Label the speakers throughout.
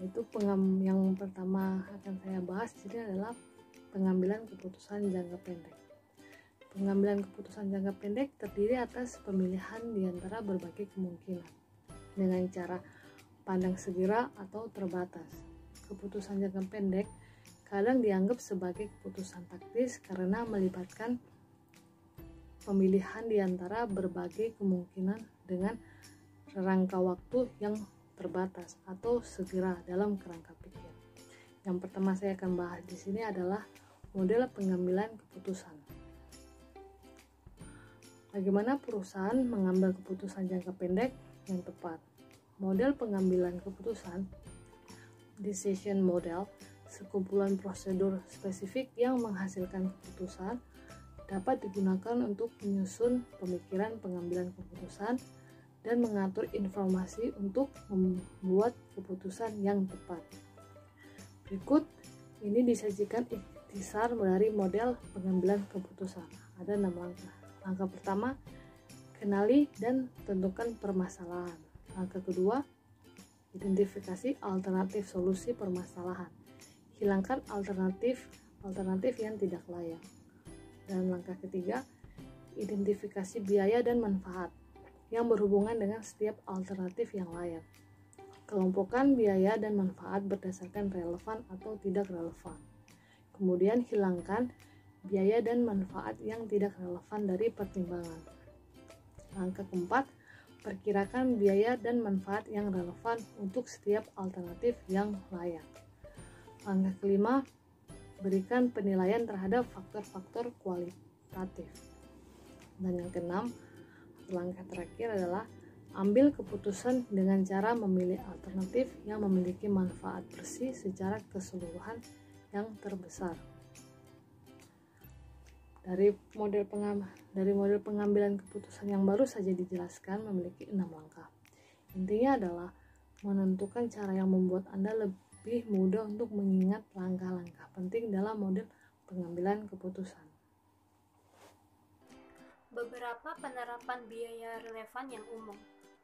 Speaker 1: Yaitu yang pertama akan saya bahas di sini adalah pengambilan keputusan jangka pendek. Pengambilan keputusan jangka pendek terdiri atas pemilihan di antara berbagai kemungkinan dengan cara pandang segera atau terbatas. Keputusan jangka pendek kadang dianggap sebagai keputusan taktis karena melibatkan pemilihan di antara berbagai kemungkinan dengan rangka waktu yang terbatas atau segera dalam kerangka pikir. Yang pertama saya akan bahas di sini adalah model pengambilan keputusan. Bagaimana perusahaan mengambil keputusan jangka pendek yang tepat? Model pengambilan keputusan, decision model, sekumpulan prosedur spesifik yang menghasilkan keputusan, dapat digunakan untuk menyusun pemikiran pengambilan keputusan dan mengatur informasi untuk membuat keputusan yang tepat. Berikut ini disajikan ikhtisar dari model pengambilan keputusan. Ada 6 langkah. Langkah pertama, kenali dan tentukan permasalahan. Langkah kedua, identifikasi alternatif solusi permasalahan. Hilangkan alternatif yang tidak layak. Dan langkah ketiga, identifikasi biaya dan manfaat yang berhubungan dengan setiap alternatif yang layak. Kelompokkan biaya dan manfaat berdasarkan relevan atau tidak relevan. Kemudian hilangkan biaya dan manfaat yang tidak relevan dari pertimbangan. Langkah keempat, perkirakan biaya dan manfaat yang relevan untuk setiap alternatif yang layak. Langkah kelima, berikan penilaian terhadap faktor-faktor kualitatif. Dan yang keenam, langkah terakhir adalah ambil keputusan dengan cara memilih alternatif yang memiliki manfaat bersih secara keseluruhan yang terbesar. Dari model pengambilan keputusan yang baru saja dijelaskan memiliki 6 langkah. Intinya adalah menentukan cara yang membuat Anda lebih mudah untuk mengingat langkah-langkah penting dalam model pengambilan keputusan.
Speaker 2: Beberapa penerapan biaya relevan yang umum.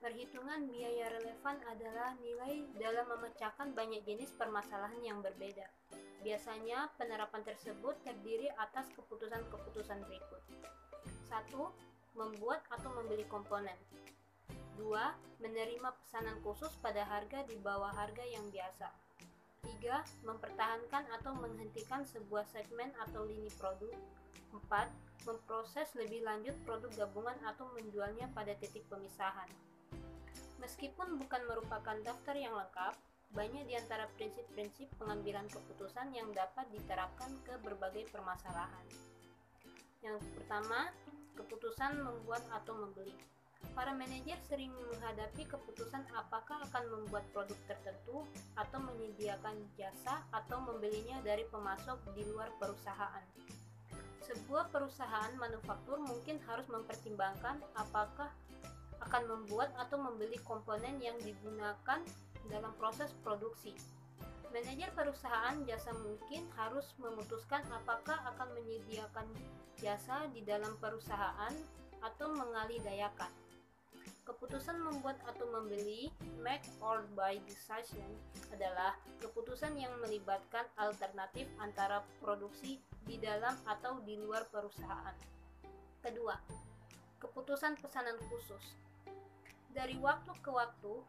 Speaker 2: Perhitungan biaya relevan adalah nilai dalam memecahkan banyak jenis permasalahan yang berbeda. Biasanya penerapan tersebut terdiri atas keputusan-keputusan berikut. 1. Membuat atau membeli komponen. 2. Menerima pesanan khusus pada harga di bawah harga yang biasa. 3. Mempertahankan atau menghentikan sebuah segmen atau lini produk. 4. Memproses lebih lanjut produk gabungan atau menjualnya pada titik pemisahan. Meskipun bukan merupakan daftar yang lengkap, banyak di antara prinsip-prinsip pengambilan keputusan yang dapat diterapkan ke berbagai permasalahan. Yang pertama, keputusan membuat atau membeli. Para manajer sering menghadapi keputusan apakah akan membuat produk tertentu atau menyediakan jasa atau membelinya dari pemasok di luar perusahaan. Sebuah perusahaan manufaktur mungkin harus mempertimbangkan apakah akan membuat atau membeli komponen yang digunakan dalam proses produksi. Manajer perusahaan jasa mungkin harus memutuskan apakah akan menyediakan jasa di dalam perusahaan atau mengalihdayakan. Keputusan membuat atau membeli, make or buy decision, adalah keputusan yang melibatkan alternatif antara produksi di dalam atau di luar perusahaan. Kedua, keputusan pesanan khusus. Dari waktu ke waktu,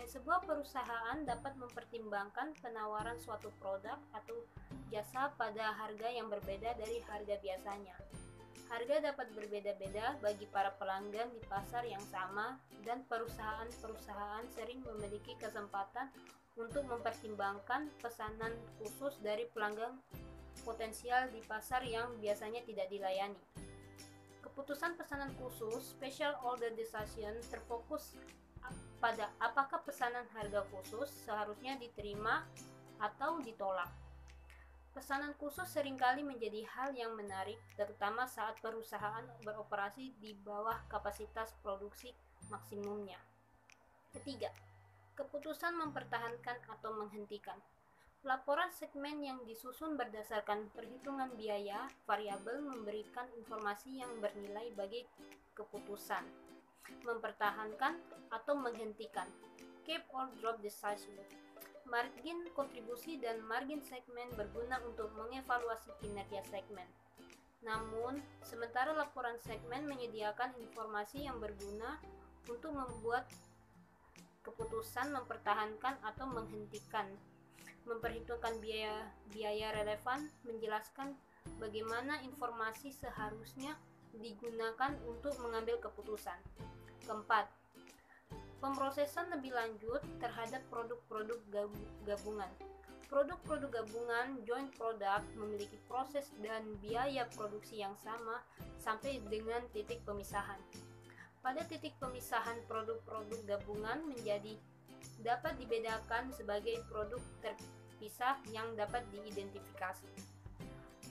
Speaker 2: sebuah perusahaan dapat mempertimbangkan penawaran suatu produk atau jasa pada harga yang berbeda dari harga biasanya. Harga dapat berbeda-beda bagi para pelanggan di pasar yang sama, dan perusahaan-perusahaan sering memiliki kesempatan untuk mempertimbangkan pesanan khusus dari pelanggan potensial di pasar yang biasanya tidak dilayani. Keputusan pesanan khusus, special order decision, terfokus pada apakah pesanan harga khusus seharusnya diterima atau ditolak. Pesanan khusus seringkali menjadi hal yang menarik, terutama saat perusahaan beroperasi di bawah kapasitas produksi maksimumnya. Ketiga, keputusan mempertahankan atau menghentikan. Laporan segmen yang disusun berdasarkan perhitungan biaya variabel memberikan informasi yang bernilai bagi keputusan mempertahankan atau menghentikan. Keep or drop decision. margin kontribusi dan margin segmen berguna untuk mengevaluasi kinerja segmen. Namun, sementara laporan segmen menyediakan informasi yang berguna untuk membuat keputusan mempertahankan atau menghentikan, memperhitungkan biaya relevan, menjelaskan bagaimana informasi seharusnya digunakan untuk mengambil keputusan. Keempat, pemrosesan lebih lanjut terhadap produk-produk gabungan. Produk-produk gabungan joint product memiliki proses dan biaya produksi yang sama sampai dengan titik pemisahan. Pada titik pemisahan, produk-produk gabungan dapat dibedakan sebagai produk terpisah yang dapat diidentifikasi.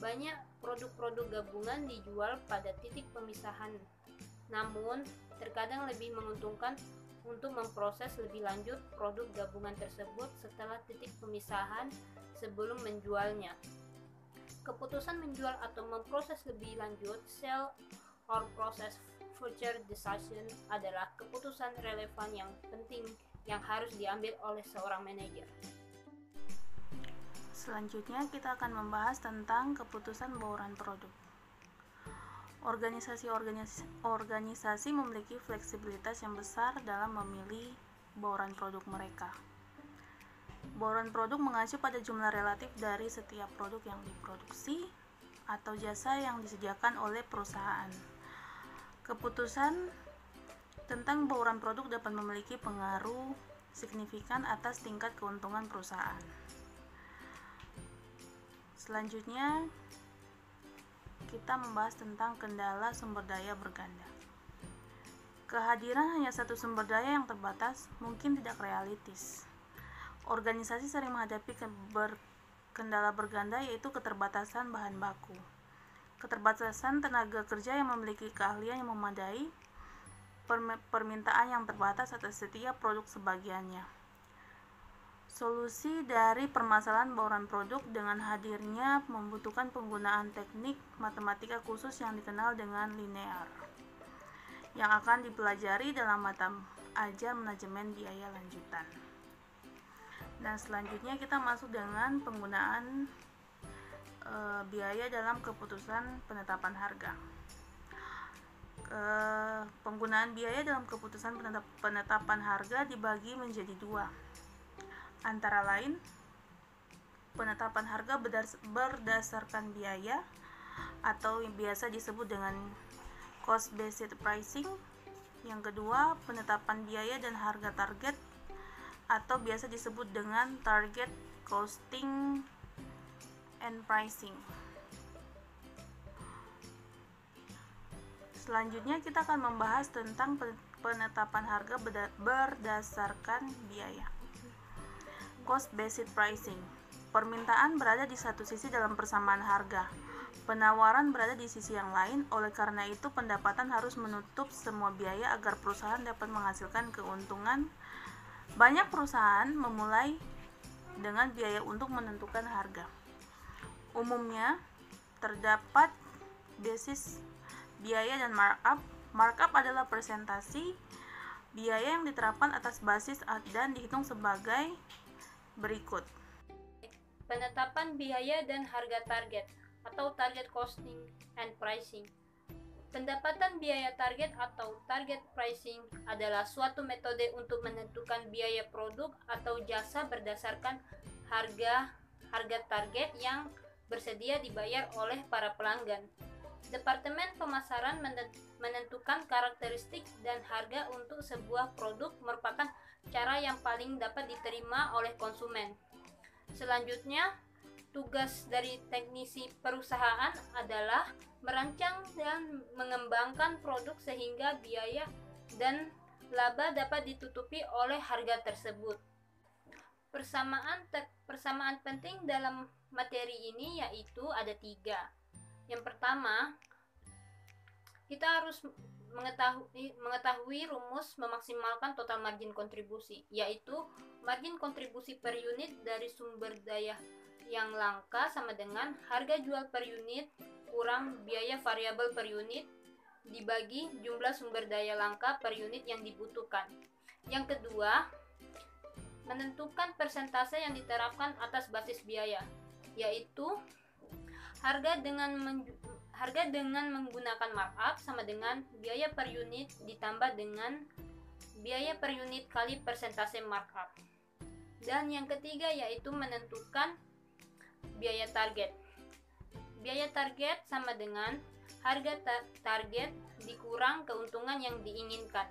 Speaker 2: Banyak produk-produk gabungan dijual pada titik pemisahan, namun terkadang lebih menguntungkan untuk memproses lebih lanjut produk gabungan tersebut setelah titik pemisahan sebelum menjualnya. Keputusan menjual atau memproses lebih lanjut, sell or process future decision, adalah keputusan relevan yang penting yang harus diambil oleh seorang manajer.
Speaker 3: Selanjutnya kita akan membahas tentang keputusan bauran produk. Organisasi memiliki fleksibilitas yang besar dalam memilih bauran produk mereka. Bauran produk mengacu pada jumlah relatif dari setiap produk yang diproduksi atau jasa yang disediakan oleh perusahaan. Keputusan tentang bauran produk dapat memiliki pengaruh signifikan atas tingkat keuntungan perusahaan. Selanjutnya, kita membahas tentang kendala sumber daya berganda. Kehadiran hanya satu sumber daya yang terbatas mungkin tidak realistis. Organisasi sering menghadapi kendala berganda, yaitu keterbatasan bahan baku, keterbatasan tenaga kerja yang memiliki keahlian yang memadai, permintaan yang terbatas atas setiap produk sebagiannya. Solusi dari permasalahan bauran produk dengan hadirnya membutuhkan penggunaan teknik matematika khusus yang dikenal dengan linear, yang akan dipelajari dalam mata ajar manajemen biaya lanjutan. Dan selanjutnya kita masuk dengan penggunaan biaya dalam keputusan penetapan harga. Penggunaan biaya dalam keputusan penetapan harga dibagi menjadi dua, antara lain penetapan harga berdasarkan biaya atau yang biasa disebut dengan cost based pricing. Yang kedua, penetapan biaya dan harga target atau biasa disebut dengan target costing and pricing. Selanjutnya kita akan membahas tentang penetapan harga berdasarkan biaya. Cost based pricing. Permintaan berada di satu sisi dalam persamaan harga. Penawaran berada di sisi yang lain, oleh karena itu pendapatan harus menutup semua biaya agar perusahaan dapat menghasilkan keuntungan. Banyak perusahaan memulai dengan biaya untuk menentukan harga. Umumnya terdapat basis biaya dan markup. Markup adalah presentasi biaya yang diterapkan atas basis dan dihitung sebagai berikut.
Speaker 2: Penetapan biaya dan harga target atau target costing and pricing. Pendapatan biaya target atau target pricing adalah suatu metode untuk menentukan biaya produk atau jasa berdasarkan harga target yang bersedia dibayar oleh para pelanggan. Departemen pemasaran menentukan karakteristik dan harga untuk sebuah produk merupakan cara yang paling dapat diterima oleh konsumen. Selanjutnya, tugas dari teknisi perusahaan adalah merancang dan mengembangkan produk sehingga biaya dan laba dapat ditutupi oleh harga tersebut. Persamaan penting dalam materi ini yaitu ada 3. Yang pertama, kita harus mengetahui rumus memaksimalkan total margin kontribusi, yaitu margin kontribusi per unit dari sumber daya yang langka sama dengan harga jual per unit kurang biaya variabel per unit dibagi jumlah sumber daya langka per unit yang dibutuhkan. Yang kedua, menentukan persentase yang diterapkan atas basis biaya, yaitu harga dengan menggunakan markup sama dengan biaya per unit ditambah dengan biaya per unit kali persentase markup. Dan yang ketiga yaitu menentukan biaya target. Biaya target sama dengan harga target dikurang keuntungan yang diinginkan.